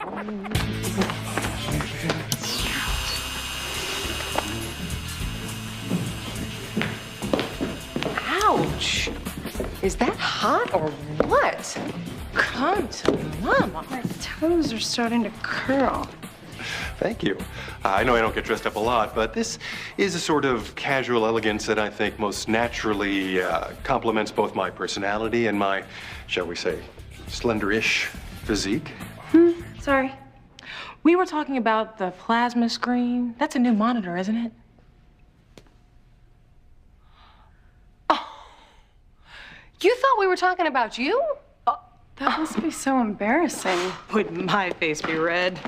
Ouch! Is that hot or what? Come to mama. My toes are starting to curl. Thank you. I know I don't get dressed up a lot, but this is a sort of casual elegance that I think most naturally complements both my personality and my, shall we say, slender-ish physique. Sorry. We were talking about the plasma screen. That's a new monitor, isn't it? You thought we were talking about you? That must be so embarrassing. Would my face be red?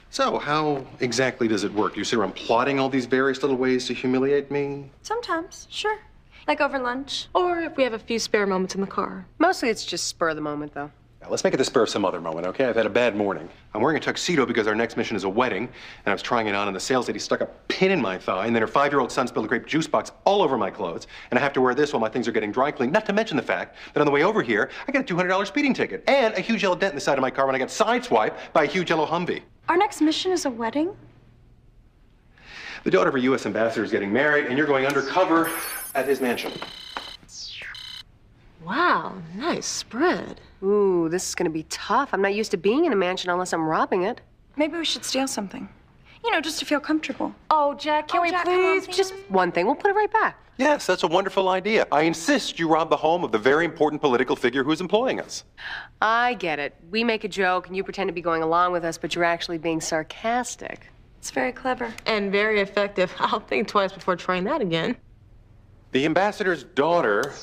So, how exactly does it work? You say I'm plotting all these various little ways to humiliate me? Sometimes, sure. Like over lunch. Or if we have a few spare moments in the car. Mostly it's just spur of the moment, though. Now, let's make it the spur of some other moment, okay? I've had a bad morning. I'm wearing a tuxedo because our next mission is a wedding, and I was trying it on, and the sales lady stuck a pin in my thigh, and then her 5-year-old son spilled a grape juice box all over my clothes, and I have to wear this while my things are getting dry cleaned, not to mention the fact that on the way over here, I got a $200 speeding ticket, and a huge yellow dent in the side of my car when I got sideswiped by a huge yellow Humvee. Our next mission is a wedding? The daughter of a U.S. ambassador is getting married, and you're going undercover at his mansion. Wow, nice spread. Ooh, this is gonna be tough. I'm not used to being in a mansion unless I'm robbing it. Maybe we should steal something. You know, just to feel comfortable. Oh, Jack, can we Jack, come on, please? Just one thing, we'll put it right back. Yes, that's a wonderful idea. I insist you rob the home of the very important political figure who's employing us. I get it. We make a joke and you pretend to be going along with us, but you're actually being sarcastic. It's very clever. And very effective. I'll think twice before trying that again. The ambassador's daughter,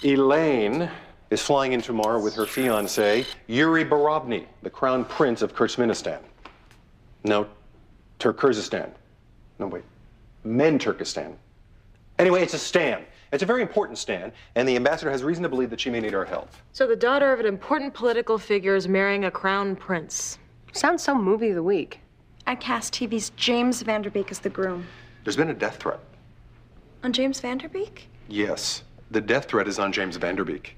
Elaine, is flying in tomorrow with her fiancé, Yuri Borovny, the crown prince of Turkmenistan. No, Turkmenistan. No, wait. Men-Turkestan. Anyway, it's a stand. It's a very important stand, and the ambassador has reason to believe that she may need our help. So the daughter of an important political figure is marrying a crown prince. Sounds so movie of the week. I'd cast TV's James Vanderbeek as the groom. There's been a death threat. On James Vanderbeek? Yes, the death threat is on James Vanderbeek.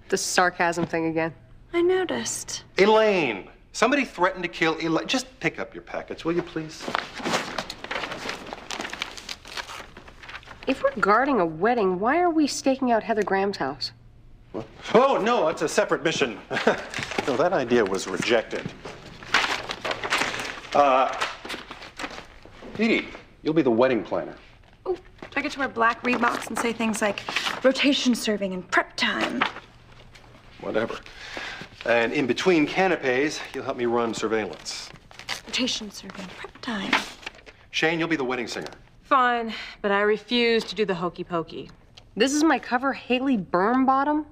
The sarcasm thing again. I noticed. Elaine! Somebody threatened to kill Elaine. Just pick up your packets, will you please? If we're guarding a wedding, why are we staking out Heather Graham's house? What? Oh, no, it's a separate mission. No, that idea was rejected. Edie, you'll be the wedding planner. Oh, do I get to wear black Reeboks and say things like rotation serving and prep time? Whatever. And in between canapes, you'll help me run surveillance. Rotation serving, prep time. Shane, you'll be the wedding singer. Fine, but I refuse to do the hokey pokey. This is my cover, Haley Burnbottom?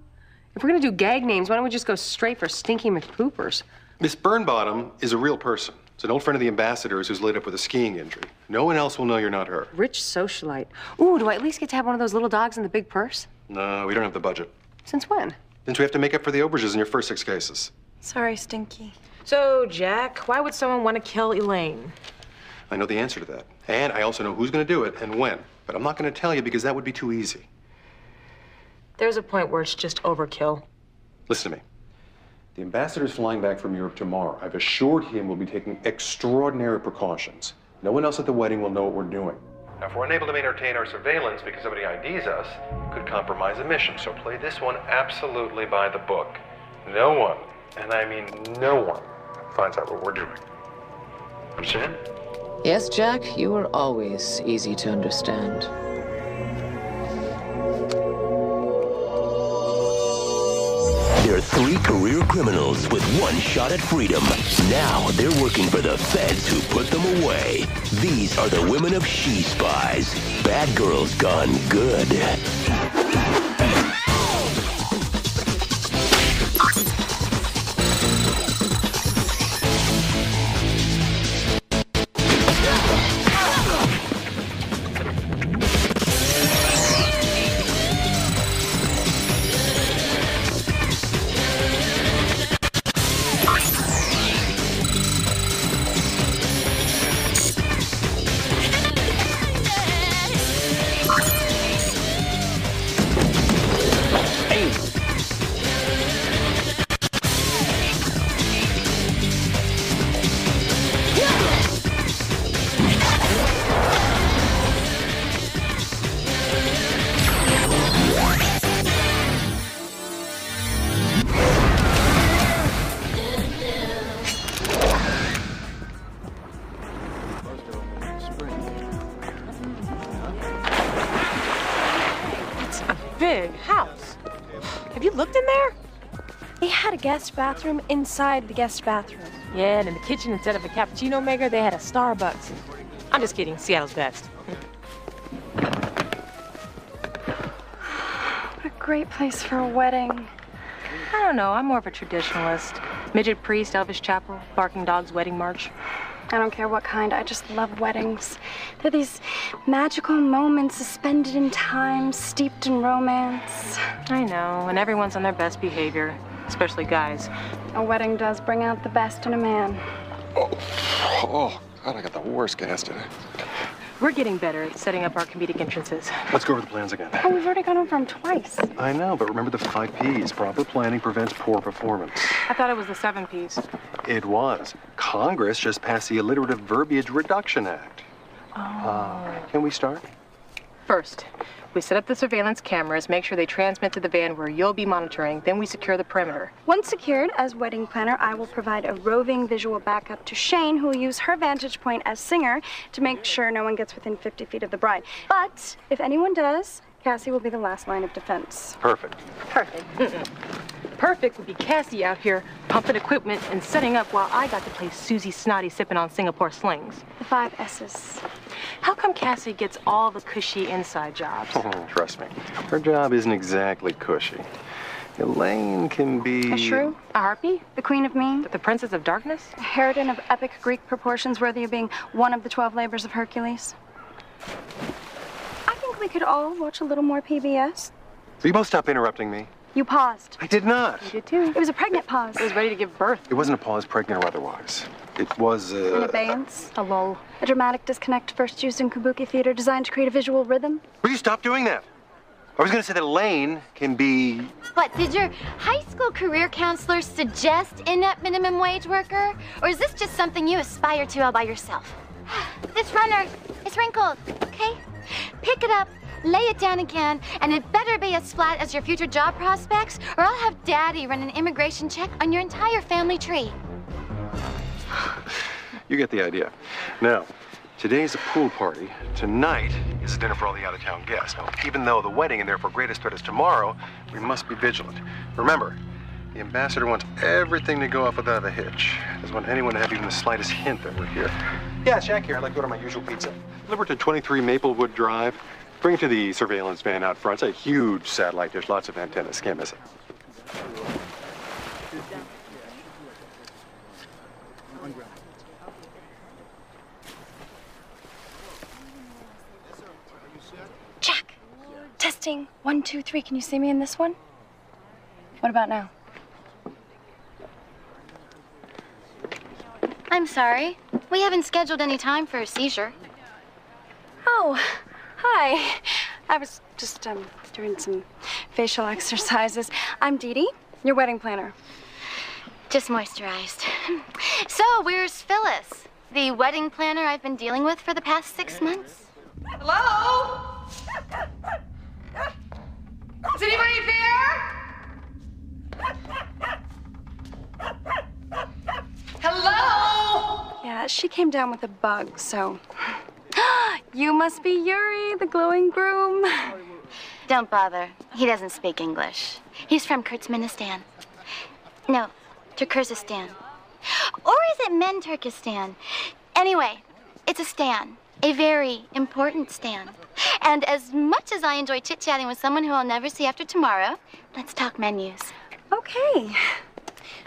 If we're gonna do gag names, why don't we just go straight for Stinky McPoopers? Miss Burnbottom is a real person. It's an old friend of the ambassador's who's laid up with a skiing injury. No one else will know you're not her. Rich socialite. Ooh, do I at least get to have one of those little dogs in the big purse? No, we don't have the budget. Since when? Since we have to make up for the overages in your first 6 cases. Sorry, Stinky. So, Jack, why would someone want to kill Elaine? I know the answer to that. And I also know who's going to do it and when. But I'm not going to tell you because that would be too easy. There's a point where it's just overkill. Listen to me. The ambassador's flying back from Europe tomorrow. I've assured him we'll be taking extraordinary precautions. No one else at the wedding will know what we're doing. Now, if we're unable to maintain our surveillance because somebody IDs us, it could compromise the mission. So play this one absolutely by the book. No one, and I mean no one, finds out what we're doing. Understand? Yes, Jack, you are always easy to understand. They're 3 career criminals with 1 shot at freedom. Now they're working for the feds who put them away. These are the women of Spies. Bad girls gone good. slept in there? They had a guest bathroom inside the guest bathroom. Yeah, and in the kitchen, instead of a cappuccino maker, they had a Starbucks. I'm just kidding. Seattle's best. What a great place for a wedding. I don't know. I'm more of a traditionalist. Midget priest, Elvis Chapel, barking dogs, wedding march. I don't care what kind, I just love weddings. They're these magical moments suspended in time, steeped in romance. I know, and everyone's on their best behavior, especially guys. A wedding does bring out the best in a man. Oh, God, I got the worst gas today. We're getting better at setting up our comedic entrances. Let's go over the plans again. Oh, we've already gone over them twice. I know, but remember the 5 Ps. Proper planning prevents poor performance. I thought it was the 7 Ps. It was. Congress just passed the Alliterative Verbiage Reduction Act. Can we start? First, we set up the surveillance cameras, make sure they transmit to the van where you'll be monitoring, then we secure the perimeter. Once secured, as wedding planner, I will provide a roving visual backup to Shane, who will use her vantage point as singer to make sure no one gets within 50 feet of the bride. But if anyone does, Cassie will be the last line of defense. Perfect. Perfect. Perfect would be Cassie out here pumping equipment and setting up while I got to play Susie Snotty sipping on Singapore slings. The 5 S's. How come Cassie gets all the cushy inside jobs? Trust me. Her job isn't exactly cushy. Elaine can be... A shrew? A harpy? The queen of mean? The princess of darkness? A harridan of epic Greek proportions worthy of being one of the 12 labors of Hercules? I think we could all watch a little more PBS. Will you both stop interrupting me? You paused. I did not. You did too. It was a pregnant pause. I was ready to give birth. It wasn't a pause, pregnant or otherwise. It was An abeyance. A lull. A dramatic disconnect first used in kabuki theater designed to create a visual rhythm. Will you stop doing that? I was going to say that Elaine can be... What, did your high school career counselor suggest inept minimum wage worker? Or is this just something you aspire to all by yourself? This runner is wrinkled, okay? Pick it up, lay it down again, and it better be as flat as your future job prospects, or I'll have Daddy run an immigration check on your entire family tree. You get the idea. Now, today's a pool party. Tonight is a dinner for all the out-of-town guests. Now, even though the wedding and therefore greatest threat is tomorrow, we must be vigilant. Remember, the ambassador wants everything to go off without a hitch. Doesn't want anyone to have even the slightest hint that we're here. Yeah, it's Jack here. I'd like to order my usual pizza. Delivered to 23 Maplewood Drive. Bring it to the surveillance van out front. It's a huge satellite dish, lots of antennas. Can't miss it. Jack, testing. 1, 2, 3. Can you see me in this one? What about now? I'm sorry. We haven't scheduled any time for a seizure. Oh, hi. I was just doing some facial exercises. I'm Dee Dee, your wedding planner. Just moisturized. So, where's Phyllis? The wedding planner I've been dealing with for the past 6 months? Hello? Is anybody there? Hello? Yeah, she came down with a bug, so... You must be Yuri, the glowing groom. Don't bother. He doesn't speak English. He's from Turkmenistan. No, Turkmenistan. Or is it Men-Turkistan? Anyway, it's a stan. A very important stan. And as much as I enjoy chit-chatting with someone who I'll never see after tomorrow, let's talk menus. Okay.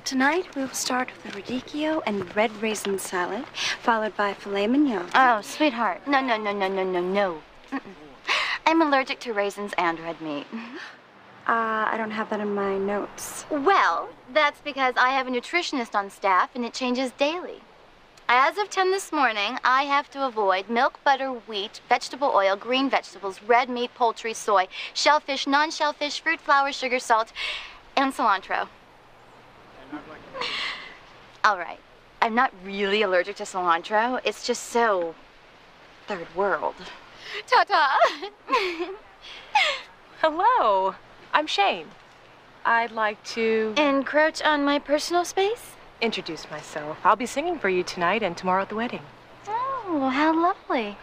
Tonight, we will start with a radicchio and red raisin salad, followed by filet mignon. Oh, sweetheart. No. Mm-mm. I'm allergic to raisins and red meat. I don't have that in my notes. Well, that's because I have a nutritionist on staff and it changes daily. As of 10 this morning, I have to avoid milk, butter, wheat, vegetable oil, green vegetables, red meat, poultry, soy, shellfish, non-shellfish, fruit, flour, sugar, salt, and cilantro. All right. I'm not really allergic to cilantro. It's just so third world. Ta-ta. Hello. I'm Shane. I'd like to Encroach on my personal space? introduce myself. I'll be singing for you tonight and tomorrow at the wedding. Oh, how lovely.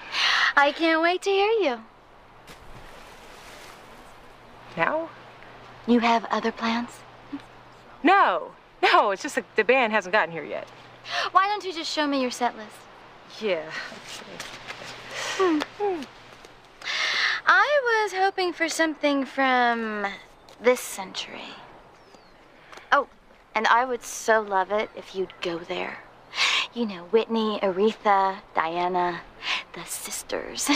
I can't wait to hear you. Now? You have other plans? No, it's just that the band hasn't gotten here yet. Why don't you just show me your set list? Yeah. I was hoping for something from this century. Oh, and I would so love it if you'd go there. You know, Whitney, Aretha, Diana, the sisters.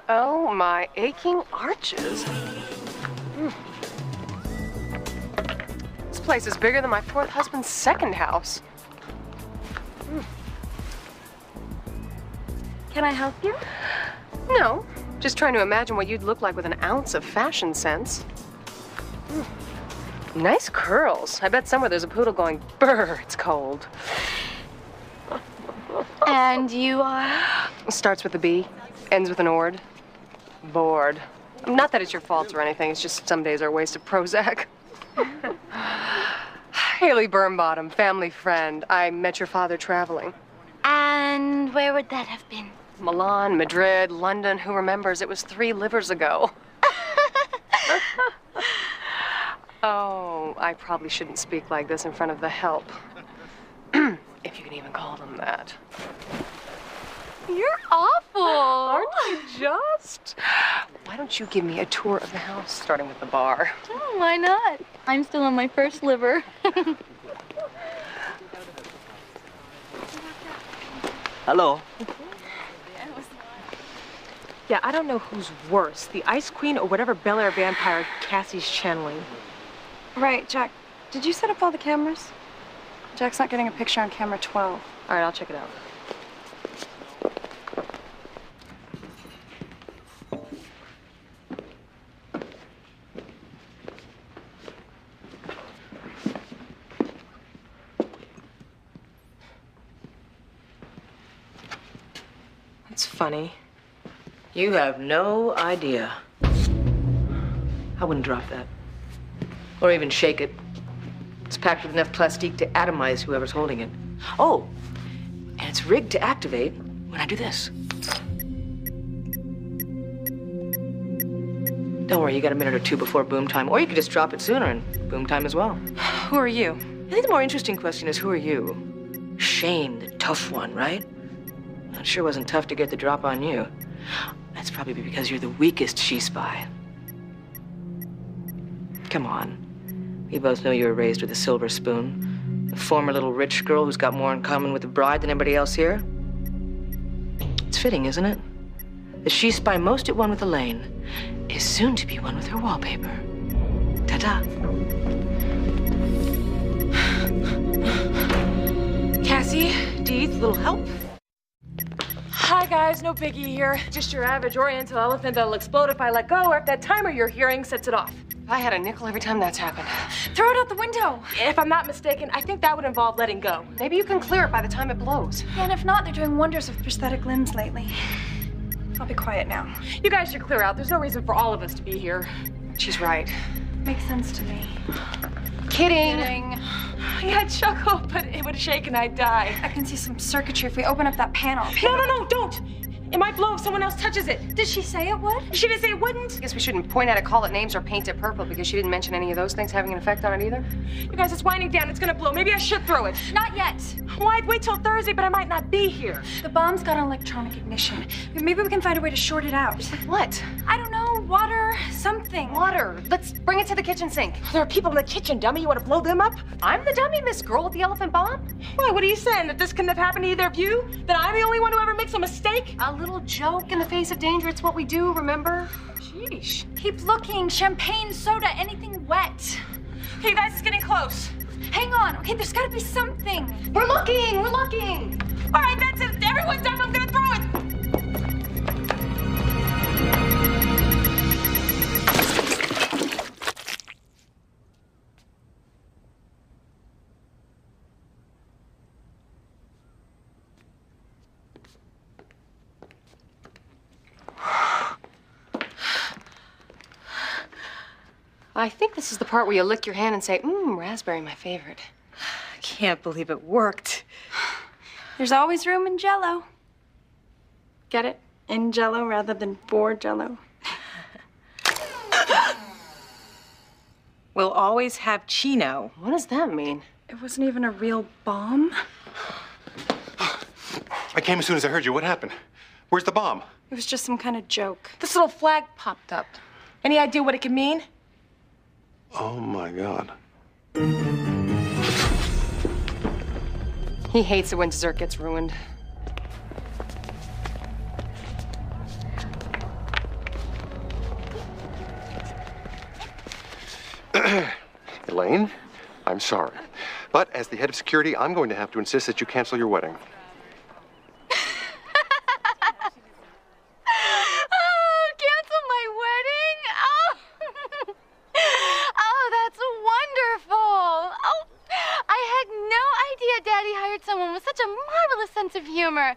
Oh, my aching arches. This place is bigger than my fourth husband's second house. Can I help you? No, just trying to imagine what you'd look like with an ounce of fashion sense. Nice curls. I bet somewhere there's a poodle going, brr, it's cold. And you are? Starts with a B, ends with an ord. Bored. Not that it's your fault or anything, it's just some days are a waste of Prozac. Haley Birnbottom, family friend. I met your father traveling. And where would that have been? Milan, Madrid, London, who remembers? It was 3 livers ago. Oh, I probably shouldn't speak like this in front of the help. If you can even call them that. You're awful. Aren't you just? Why don't you give me a tour of the house, starting with the bar? Oh, why not? I'm still on my first liver. Hello. Yeah, I don't know who's worse, the Ice Queen or whatever Bel Air vampire Cassie's channeling. Right, Jack. Did you set up all the cameras? Jack's not getting a picture on camera 12. All right, I'll check it out. That's funny. You have no idea. I wouldn't drop that. Or even shake it. It's packed with enough plastique to atomize whoever's holding it. Oh, and it's rigged to activate when I do this. Don't worry, you got a minute or two before boom time. Or you could just drop it sooner and boom time as well. Who are you? I think the more interesting question is, who are you? Shane, the tough one, right? It sure wasn't tough to get the drop on you. That's probably because you're the weakest she-spy. Come on. We both know you were raised with a silver spoon. A former little rich girl who's got more in common with the bride than anybody else here. It's fitting, isn't it? The she-spy most at one with Elaine is soon to be one with her wallpaper. Ta-ta. Cassie, Deeds, little help? Hi guys, no biggie here. Just your average oriental elephant that'll explode if I let go or if that timer you're hearing sets it off. If I had a nickel every time that's happened. Throw it out the window. If I'm not mistaken, I think that would involve letting go. Maybe you can clear it by the time it blows. Yeah, and if not, they're doing wonders with prosthetic limbs lately. I'll be quiet now. You guys should clear out. There's no reason for all of us to be here. She's right. Makes sense to me. Kidding. Yeah, I'd chuckle, but it would shake and I'd die. I can see some circuitry if we open up that panel. No, don't! It might blow if someone else touches it. Did she say it would? She didn't say it wouldn't. I guess we shouldn't point at it, call it names, or paint it purple because she didn't mention any of those things having an effect on it either. You guys, it's winding down. It's gonna blow. Maybe I should throw it. Not yet. Well, I'd wait till Thursday, but I might not be here. The bomb's got an electronic ignition. Maybe we can find a way to short it out. What? I don't know, water, something. Water. Let's bring it to the kitchen sink. There are people in the kitchen, dummy. You want to blow them up? I'm the dummy, Miss Girl with the elephant bomb. Why, what are you saying? That this couldn't have happened to either of you? That I'm the only one who ever makes a mistake? A little joke in the face of danger. It's what we do, remember? Sheesh. Keep looking. Champagne, soda, anything wet. Okay, guys, it's getting close. Hang on. Okay, there's got to be something. We're looking. We're looking. All right, that's it. Everyone's done. I'm gonna throw it. I think this is the part where you lick your hand and say, raspberry, my favorite. I can't believe it worked. There's always room in Jell-O. Get it? In Jell-O rather than for Jell-O. We'll always have Chino. What does that mean? It wasn't even a real bomb. I came as soon as I heard you. What happened? Where's the bomb? It was just some kind of joke. This little flag popped up. Any idea what it could mean? Oh, my God. He hates it when dessert gets ruined. Elaine, I'm sorry. But as the head of security, I'm going to have to insist that you cancel your wedding. Oh, cancel my wedding? Oh. Oh, that's wonderful. Oh, I had no idea Daddy hired someone with such a marvelous sense of humor.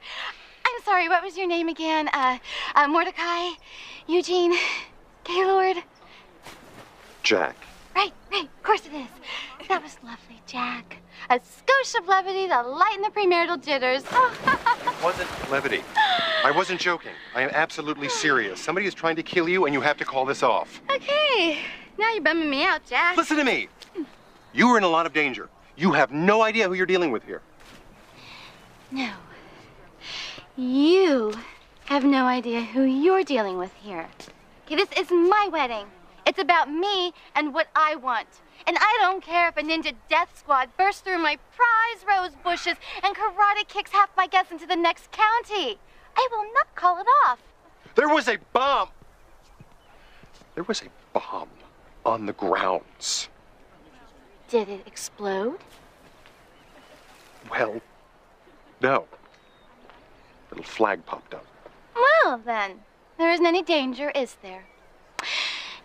I'm sorry, what was your name again? Mordecai? Eugene? Gaylord? Jack. Right, of course it is. That was lovely, Jack. A skosh of levity to lighten the premarital jitters. It wasn't levity. I wasn't joking. I am absolutely serious. Somebody is trying to kill you, and you have to call this off. Okay, now you're bumming me out, Jack. Listen to me. You are in a lot of danger. You have no idea who you're dealing with here. No. You have no idea who you're dealing with here. Okay, this is my wedding. It's about me and what I want. And I don't care if a ninja death squad bursts through my prize rose bushes and karate kicks half my guests into the next county. I will not call it off. There was a bomb. There was a bomb on the grounds. Did it explode? Well, no. A little flag popped up. Well, then, there isn't any danger, is there?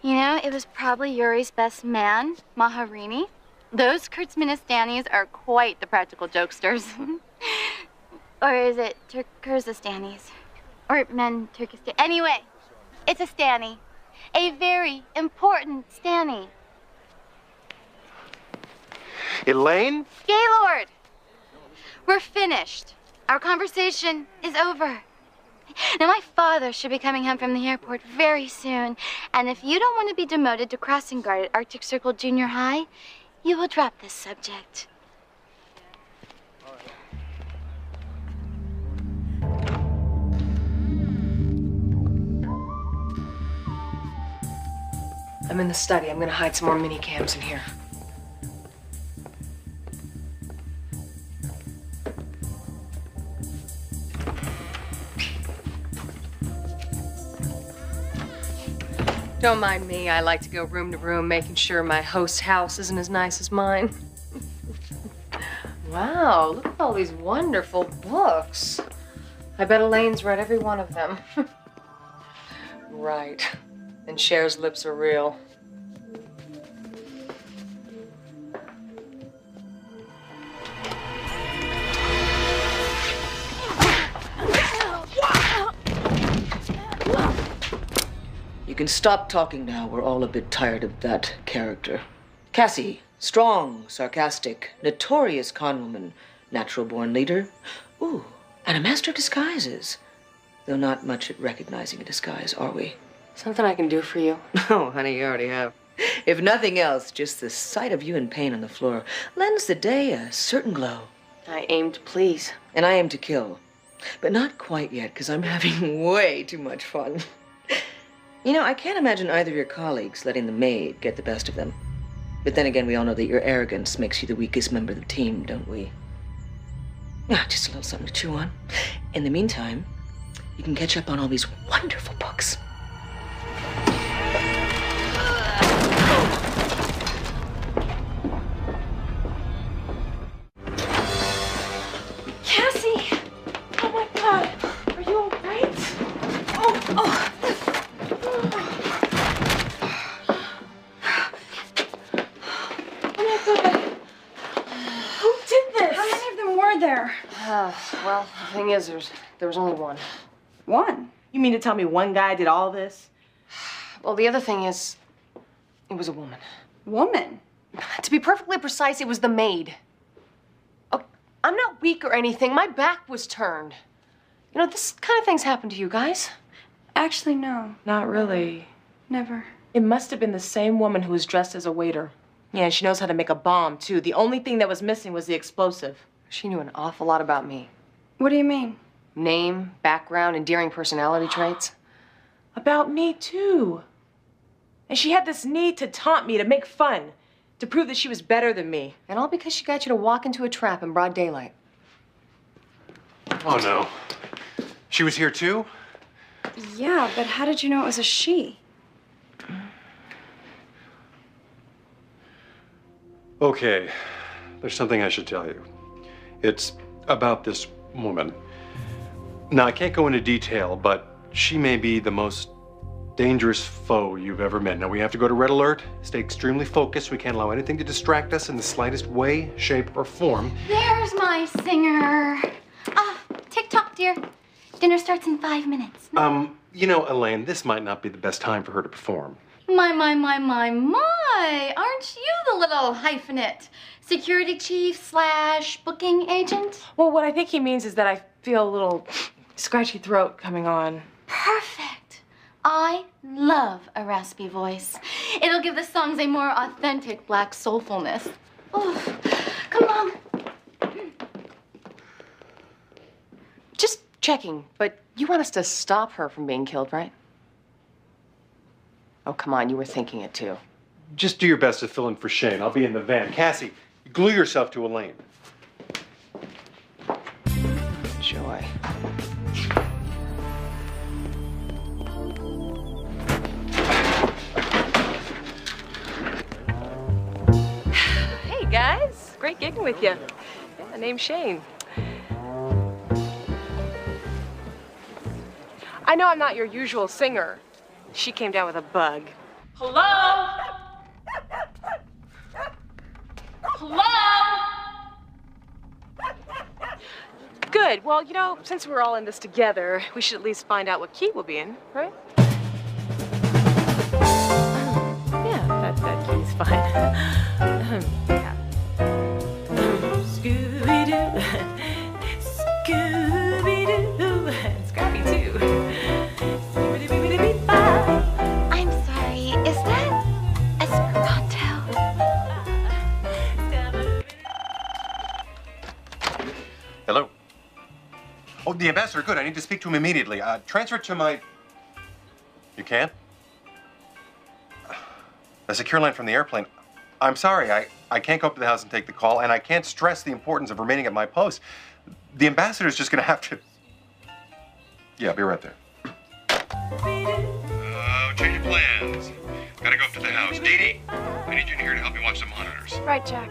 You know, it was probably Yuri's best man, Maharini. Those Kurtzministanis are quite the practical jokesters. Or is it Turkirzistanis? Or men Turkistan? Anyway, it's a Stanny. A very important Stanny. Elaine? Gaylord! We're finished. Our conversation is over. Now, my father should be coming home from the airport very soon. And if you don't want to be demoted to crossing guard at Arctic Circle Junior High, you will drop this subject. I'm in the study. I'm gonna hide some more mini cams in here. Don't mind me. I like to go room to room, making sure my host's house isn't as nice as mine. Wow, look at all these wonderful books. I bet Elaine's read every one of them. Right. And Cher's lips are real. You can stop talking now. We're all a bit tired of that character. Cassie, strong, sarcastic, notorious conwoman, natural-born leader. Ooh, and a master of disguises. Though not much at recognizing a disguise, are we? Something I can do for you. Oh, honey, you already have. If nothing else, just the sight of you in pain on the floor lends the day a certain glow. I aim to please. And I aim to kill. But not quite yet, because I'm having way too much fun. You know, I can't imagine either of your colleagues letting the maid get the best of them. But then again, we all know that your arrogance makes you the weakest member of the team, don't we? Ah, just a little something to chew on. In the meantime, you can catch up on all these wonderful books. Cassie! Oh my God! Are you all right? Oh. There. Well, the thing is, there was only one. One? You mean to tell me one guy did all this? Well, the other thing is, it was a woman. Woman? To be perfectly precise, it was the maid. Oh, I'm not weak or anything. My back was turned. You know, this kind of things happen to you guys. Actually, no. Not really. Never. It must have been the same woman who was dressed as a waiter. Yeah, and she knows how to make a bomb, too. The only thing that was missing was the explosive. She knew an awful lot about me. What do you mean? Name, background, endearing personality traits. About me, too. And she had this need to taunt me, to make fun, to prove that she was better than me. And all because she got you to walk into a trap in broad daylight. Oh, no. She was here, too? Yeah, but how did you know it was a she? Okay, there's something I should tell you. It's about this woman. Now, I can't go into detail, but she may be the most dangerous foe you've ever met. Now, we have to go to red alert, stay extremely focused. We can't allow anything to distract us in the slightest way, shape, or form. There's my singer. TikTok, dear. Dinner starts in 5 minutes. You know, Elaine, this might not be the best time for her to perform. My. Aren't you the little hyphenate? Security chief / booking agent? Well, what I think he means is that I feel a little scratchy throat coming on. Perfect. I love a raspy voice. It'll give the songs a more authentic black soulfulness. Oh, come along. Just checking, but you want us to stop her from being killed, right? Oh, come on, you were thinking it too. Just do your best to fill in for Shane. I'll be in the van. Cassie, glue yourself to Elaine. Joy. Hey, guys. Great gigging with you. Yeah, name's Shane. I know I'm not your usual singer. She came down with a bug. Hello? Hello? Good. Well, you know, since we're all in this together, we should at least find out what key we'll be in, right? Yeah, that key's fine. Yeah. Scooby-Doo. Scooby-Doo. Scrappy, too. I'm sorry, is that Esperanto? Hello. Oh, the ambassador, good. I need to speak to him immediately. Transfer to my... You can't? A secure line from the airplane. I'm sorry, I can't go up to the house and take the call, and I can't stress the importance of remaining at my post. The ambassador's just gonna have to... Yeah, I'll be right there. Change of plans. Gotta go up to the house. Dee Dee, I need you in here to help me watch the monitors. Right, Jack.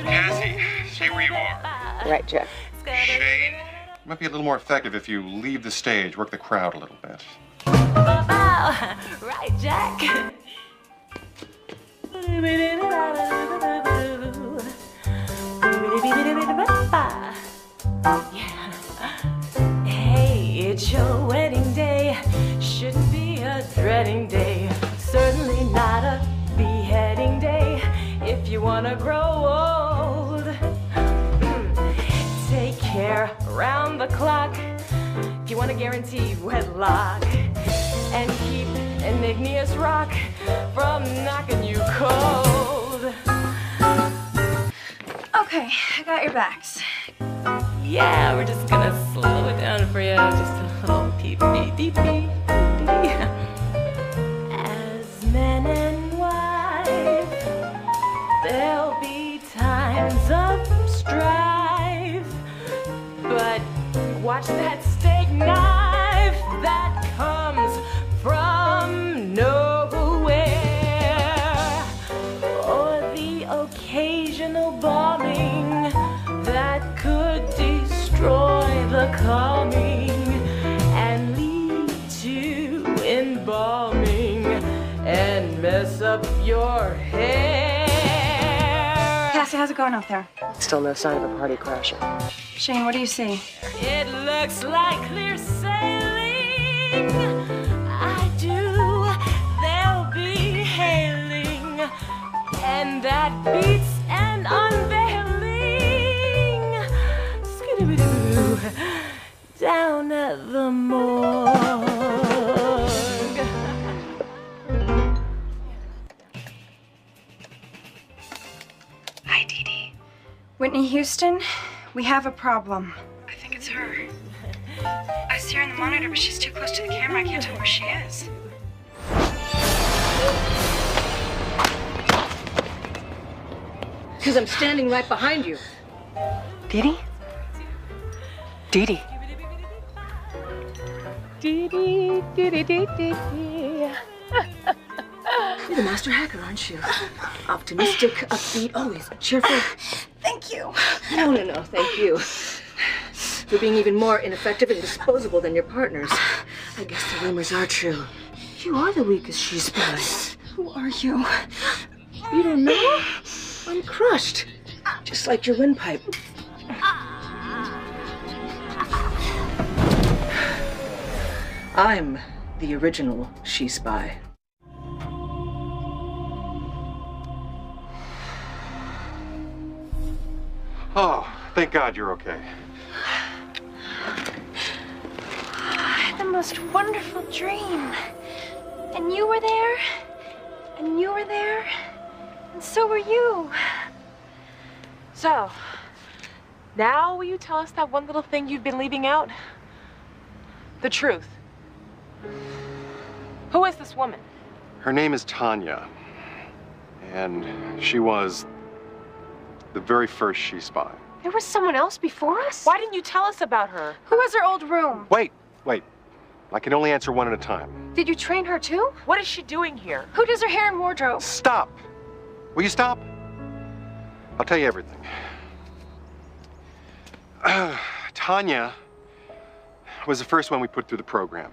Cassie, stay where you are. Right, Jeff. Shane, it might be a little more effective if you leave the stage, work the crowd a little bit. Right, Jack. Yeah. Hey, it's your wedding day. Shouldn't be a dreading day. Certainly not a beheading day. If you wanna grow old, take care around the clock. If you wanna guarantee wedlock and keep an igneous rock from knocking you cold. Okay, I got your backs. Yeah, we're just gonna slow it down for you. Just a little pee-pee-dee-pee. As man and wife, there'll be times of strife, but watch that steak knife that comes from nowhere, or the occasional bombing that could destroy the calming and lead to embalming and mess up your hair. Cassie, how's it going out there? Still no sign of a party crasher. Shane, what do you see? It looks like clear sailing. I do. They'll be hailing, and that beats an unveiling. Skidoo down at the morgue. Whitney Houston, we have a problem. I think it's her. I see her in the monitor, but she's too close to the camera. I can't tell where she is. Because I'm standing right behind you. Dee Dee? Dee Dee. Dee Dee, Dee Dee, Dee Dee, Dee. You're the master hacker, aren't you? Optimistic, upbeat, always cheerful. Thank you. No, thank you. You're being even more ineffective and disposable than your partners. I guess the rumors are true. You are the weakest she spy. Who are you? You don't know? I'm crushed. Just like your windpipe. I'm the original she spy. Oh, thank God you're okay. I had the most wonderful dream. And you were there, and you were there, and so were you. So, now will you tell us that one little thing you've been leaving out? The truth. Who is this woman? Her name is Tanya, and she was the very first she spy. There was someone else before us? Why didn't you tell us about her? Who has her old room? Wait. I can only answer one at a time. Did you train her too? What is she doing here? Who does her hair and wardrobe? Stop! Will you stop? I'll tell you everything. Tanya was the first one we put through the program.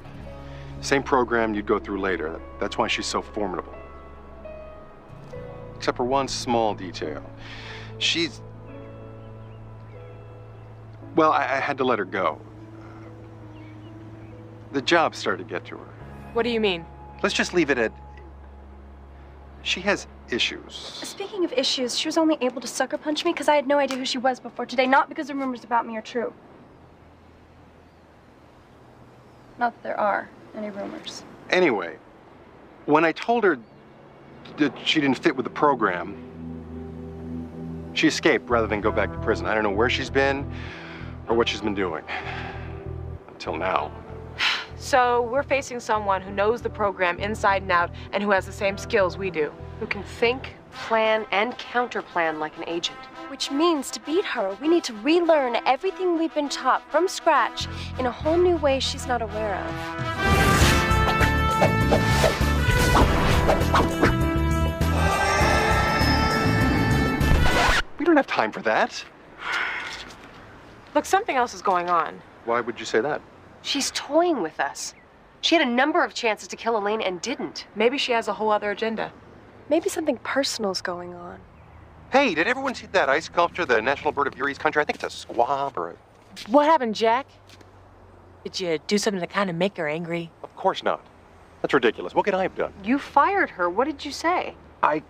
Same program you'd go through later. That's why she's so formidable. Except for one small detail. Well, I had to let her go. The job started to get to her. What do you mean? Let's just leave it at... She has issues. Speaking of issues, she was only able to sucker punch me because I had no idea who she was before today, not because the rumors about me are true. Not that there are any rumors. Anyway, when I told her that she didn't fit with the program, she escaped rather than go back to prison. I don't know where she's been or what she's been doing. Until now. So we're facing someone who knows the program inside and out and who has the same skills we do. Who can think, plan, and counterplan like an agent. Which means to beat her, we need to relearn everything we've been taught from scratch in a whole new way she's not aware of. We don't have time for that. Look, something else is going on. Why would you say that? She's toying with us. She had a number of chances to kill Elaine and didn't. Maybe she has a whole other agenda. Maybe something personal's going on. Hey, did everyone see that ice sculpture, the National Bird of Urie's country? I think it's a squab or a... What happened, Jack? Did you do something to kind of make her angry? Of course not. That's ridiculous. What could I have done? You fired her. What did you say? I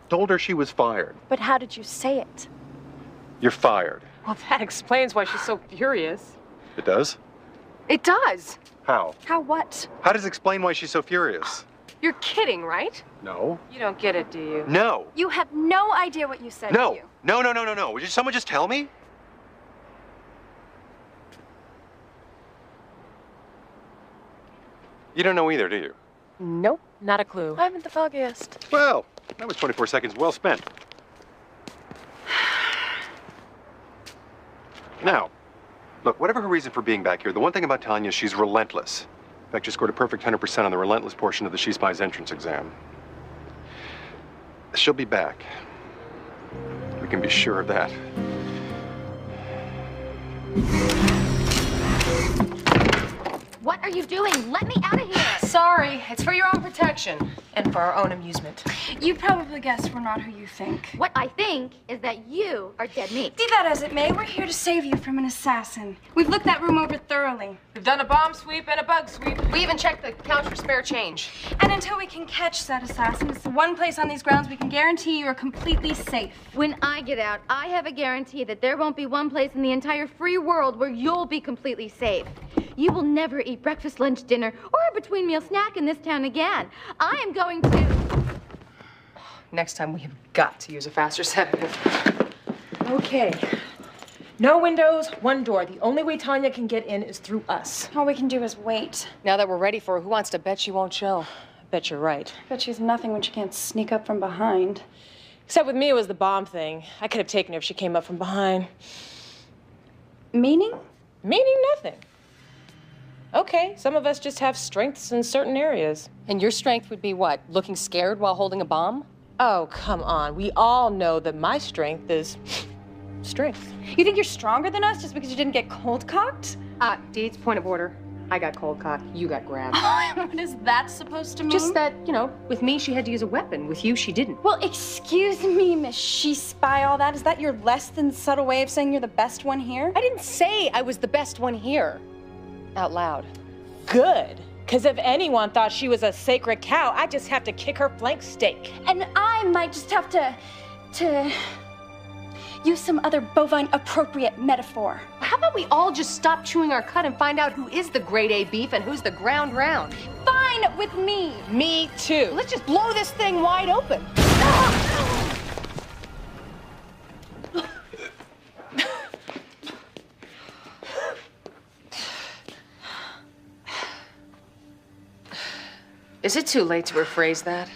told her she was fired. But how did you say it? You're fired. Well, that explains why she's so furious. It does? It does. How? How what? How does it explain why she's so furious? You're kidding, right? No. You don't get it, do you? No. You have no idea what you said, No. do you? No. Would someone just tell me? You don't know either, do you? Nope. Not a clue. I haven't the foggiest. Well, that was 24 seconds well spent. Now, look, whatever her reason for being back here, the one thing about Tanya is she's relentless. In fact, she scored a perfect 100% on the relentless portion of the She Spies entrance exam. She'll be back. We can be sure of that. What are you doing? Let me out of here! Sorry, it's for your own protection and for our own amusement. You probably guessed we're not who you think. What I think is that you are dead meat. Be that as it may, we're here to save you from an assassin. We've looked that room over thoroughly. We've done a bomb sweep and a bug sweep. We even checked the couch for spare change. And until we can catch said assassin, it's the one place on these grounds we can guarantee you are completely safe. When I get out, I have a guarantee that there won't be one place in the entire free world where you'll be completely safe. You will never eat breakfast, lunch, dinner, or a between meal snack in this town again. I am going to... Next time we have got to use a faster sedative. Okay. No windows, one door. The only way Tanya can get in is through us. All we can do is wait. Now that we're ready for her, who wants to bet she won't show? I bet you're right. But she's nothing when she can't sneak up from behind. Except with me, it was the bomb thing. I could have taken her if she came up from behind. Meaning? Meaning nothing. Okay, some of us just have strengths in certain areas. And your strength would be what? Looking scared while holding a bomb? Oh, come on. We all know that my strength is strength. You think you're stronger than us just because you didn't get cold cocked? Deeds, point of order. I got cold cocked, you got grabbed. What is that supposed to mean? Just that, you know, with me she had to use a weapon. With you, she didn't. Well, excuse me, Miss She Spy, all that. Is that your less than subtle way of saying you're the best one here? I didn't say I was the best one here. Out loud. Good. Because if anyone thought she was a sacred cow, I'd just have to kick her flank steak. And I might just have to use some other bovine appropriate metaphor. How about we all just stop chewing our cud and find out who is the grade A beef and who's the ground round? Fine with me. Me too. Let's just blow this thing wide open. Is it too late to rephrase that?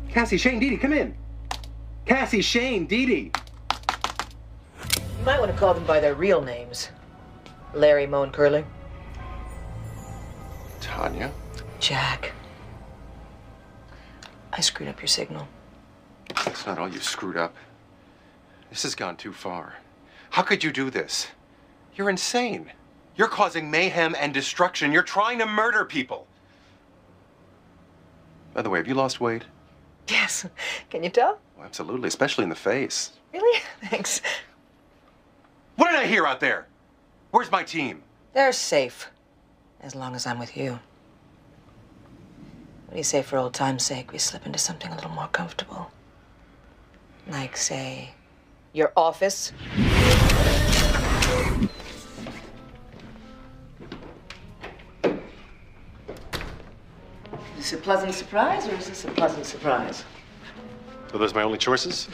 Cassie, Shane, Dee Dee, come in. Cassie, Shane, Dee Dee. You might want to call them by their real names. Larry, Moe, and Curly. Tanya? Jack. I screwed up your signal. That's not all you screwed up. This has gone too far. How could you do this? You're insane. You're causing mayhem and destruction. You're trying to murder people. By the way, have you lost weight? Yes. Can you tell? Oh, absolutely, especially in the face. Really? Thanks. What did I hear out there? Where's my team? They're safe. As long as I'm with you. What do you say for old time's sake we slip into something a little more comfortable? Like, say, your office? Is this a pleasant surprise, or is this a pleasant surprise? So those are my only choices?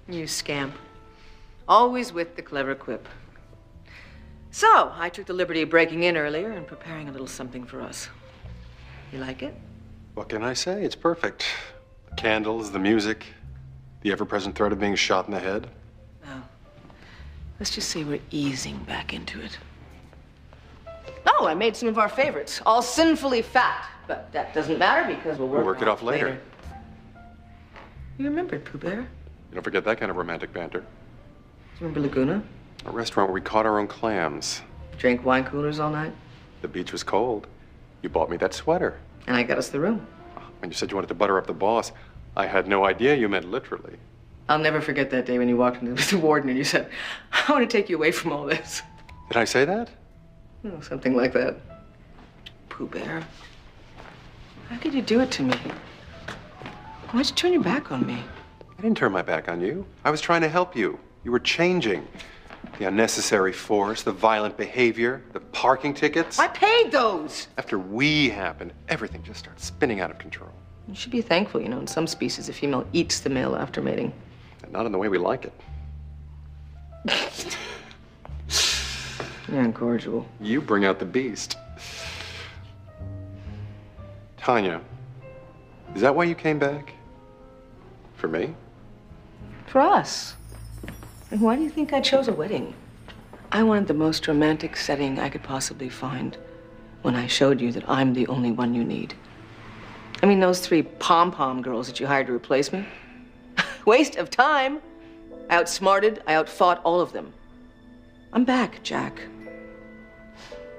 You scamp. Always with the clever quip. So, I took the liberty of breaking in earlier and preparing a little something for us. You like it? What can I say? It's perfect. The candles, the music, the ever-present threat of being shot in the head. Well, let's just say we're easing back into it. Oh, I made some of our favorites, all sinfully fat. But that doesn't matter because we'll We'll work it off later. You remembered, Pooh Bear? You don't forget that kind of romantic banter. Do you remember Laguna? A restaurant where we caught our own clams. Drank wine coolers all night? The beach was cold. You bought me that sweater. And I got us the room. When you said you wanted to butter up the boss, I had no idea you meant literally. I'll never forget that day when you walked into the warden and you said, I want to take you away from all this. Did I say that? Oh, something like that. Pooh Bear. How could you do it to me? Why'd you turn your back on me? I didn't turn my back on you. I was trying to help you. You were changing. The unnecessary force, the violent behavior, the parking tickets. I paid those! After we happened, everything just started spinning out of control. You should be thankful, you know, in some species, a female eats the male after mating. And not in the way we like it. You're incorrigible. You bring out the beast. Tanya, is that why you came back? For me? For us. And why do you think I chose a wedding? I wanted the most romantic setting I could possibly find when I showed you that I'm the only one you need. I mean, those 3 pom-pom girls that you hired to replace me? Waste of time. I outsmarted, I outfought all of them. I'm back, Jack.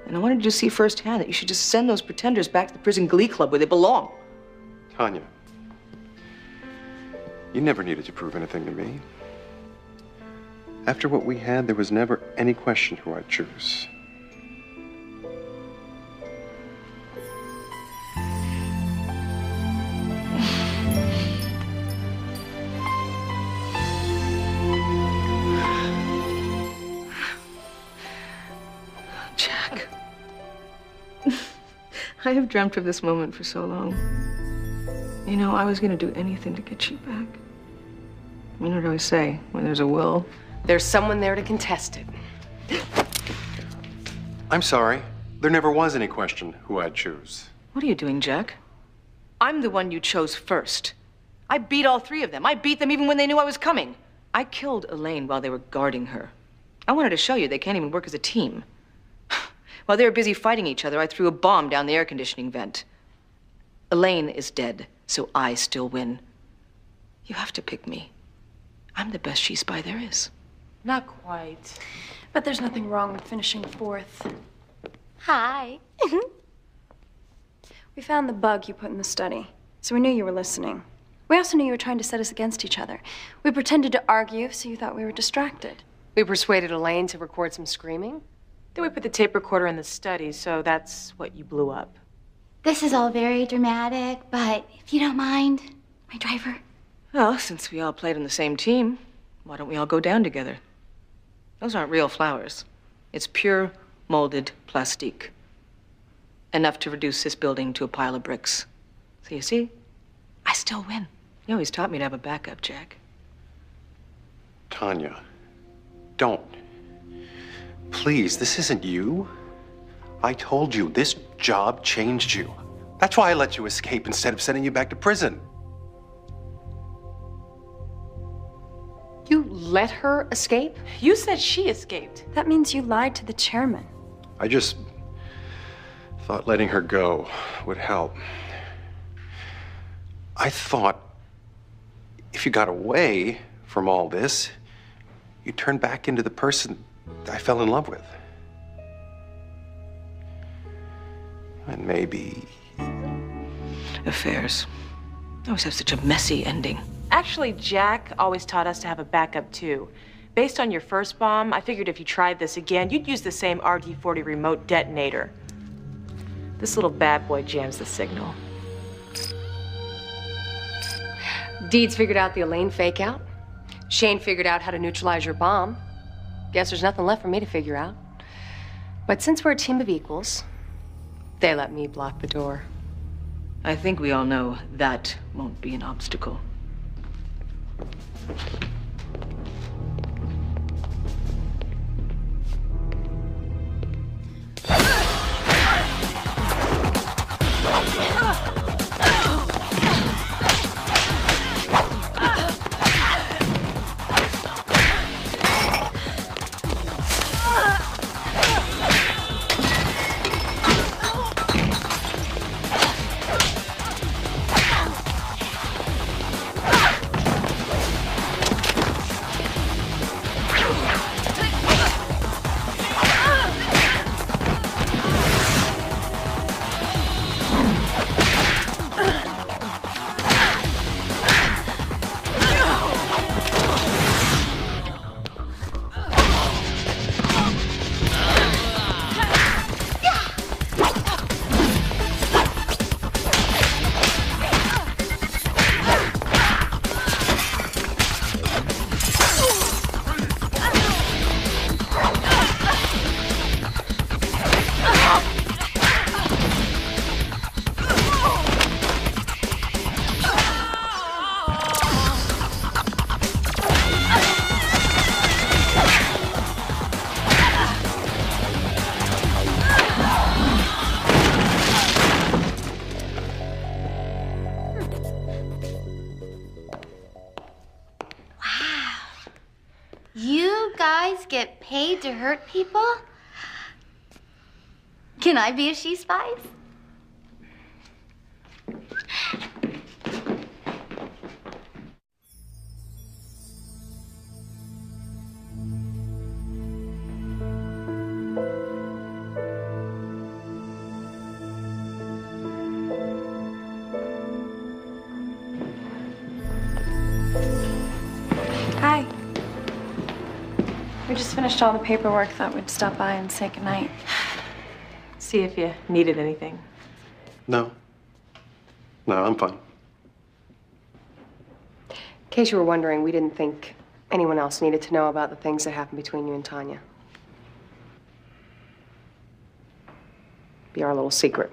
And I wanted you to see firsthand that you should just send those pretenders back to the prison glee club where they belong. Tanya, you never needed to prove anything to me. After what we had, there was never any question who I'd choose. Jack. I have dreamt of this moment for so long. You know, I was going to do anything to get you back. You know what I always say, when there's a will, There's someone there to contest it. I'm sorry. There never was any question who I'd choose. What are you doing, Jack? I'm the one you chose first. I beat all three of them. I beat them even when they knew I was coming. I killed Elaine while they were guarding her. I wanted to show you they can't even work as a team. While they were busy fighting each other, I threw a bomb down the air conditioning vent. Elaine is dead, so I still win. You have to pick me. I'm the best she-spy there is. Not quite. But there's nothing wrong with finishing fourth. Hi. We found the bug you put in the study, so we knew you were listening. We also knew you were trying to set us against each other. We pretended to argue, so you thought we were distracted. We persuaded Elaine to record some screaming. Then we put the tape recorder in the study, so that's what you blew up. This is all very dramatic, but if you don't mind, my driver. Well, since we all played on the same team, why don't we all go down together? Those aren't real flowers. It's pure molded plastique. Enough to reduce this building to a pile of bricks. So you see, I still win. You always taught me to have a backup, Jack. Tanya, don't. Please, this isn't you. I told you, this job changed you. That's why I let you escape instead of sending you back to prison. You let her escape? You said she escaped. That means you lied to the chairman. I just thought letting her go would help. I thought if you got away from all this, you'd turn back into the person I fell in love with. And maybe... Affairs always have such a messy ending. Actually, Jack always taught us to have a backup, too. Based on your first bomb, I figured if you tried this again, you'd use the same RD-40 remote detonator. This little bad boy jams the signal. Deeds figured out the Elaine fake out. Shane figured out how to neutralize your bomb. Guess there's nothing left for me to figure out. But since we're a team of equals, they let me block the door. I think we all know that won't be an obstacle. You guys get paid to hurt people? Can I be a She Spies? Hi. We just finished all the paperwork. Thought we'd stop by and say goodnight. See if you needed anything. No. No, I'm fine. In case you were wondering, we didn't think anyone else needed to know about the things that happened between you and Tanya. Be our little secret.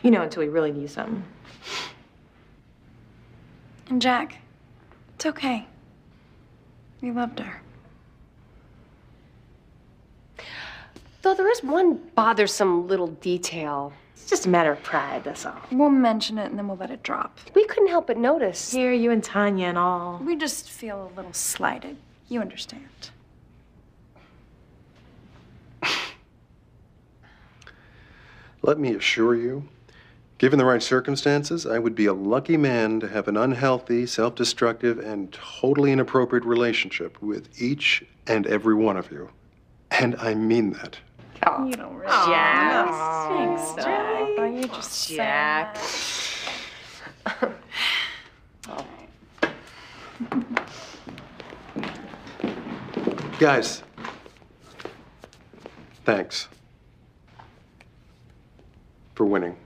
You know, until we really need something. And Jack, it's okay. We loved her. Though there is one bothersome little detail. It's just a matter of pride, that's all. We'll mention it and then we'll let it drop. We couldn't help but notice. Here, you and Tanya and all. We just feel a little slighted. You understand. Let me assure you, given the right circumstances, I would be a lucky man to have an unhealthy, self-destructive, and totally inappropriate relationship with each and every one of you. And I mean that. Oh. You don't really. Jack. Thanks, Jack. Oh, you're just Jack. Guys, thanks for winning.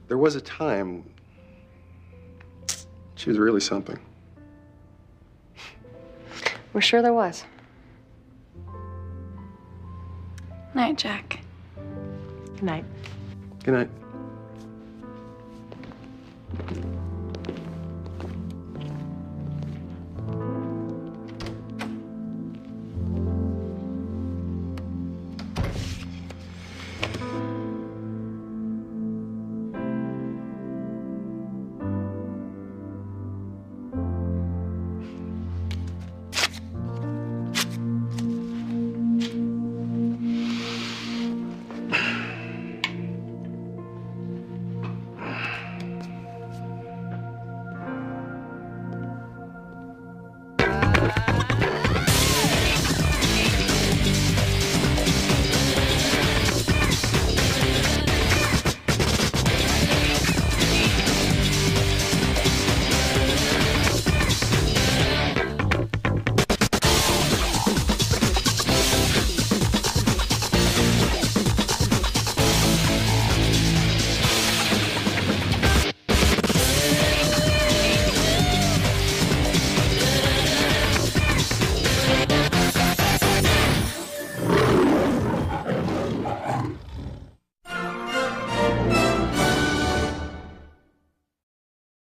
There was a time she was really something. We're sure there was. Night, Jack. Good night. Good night.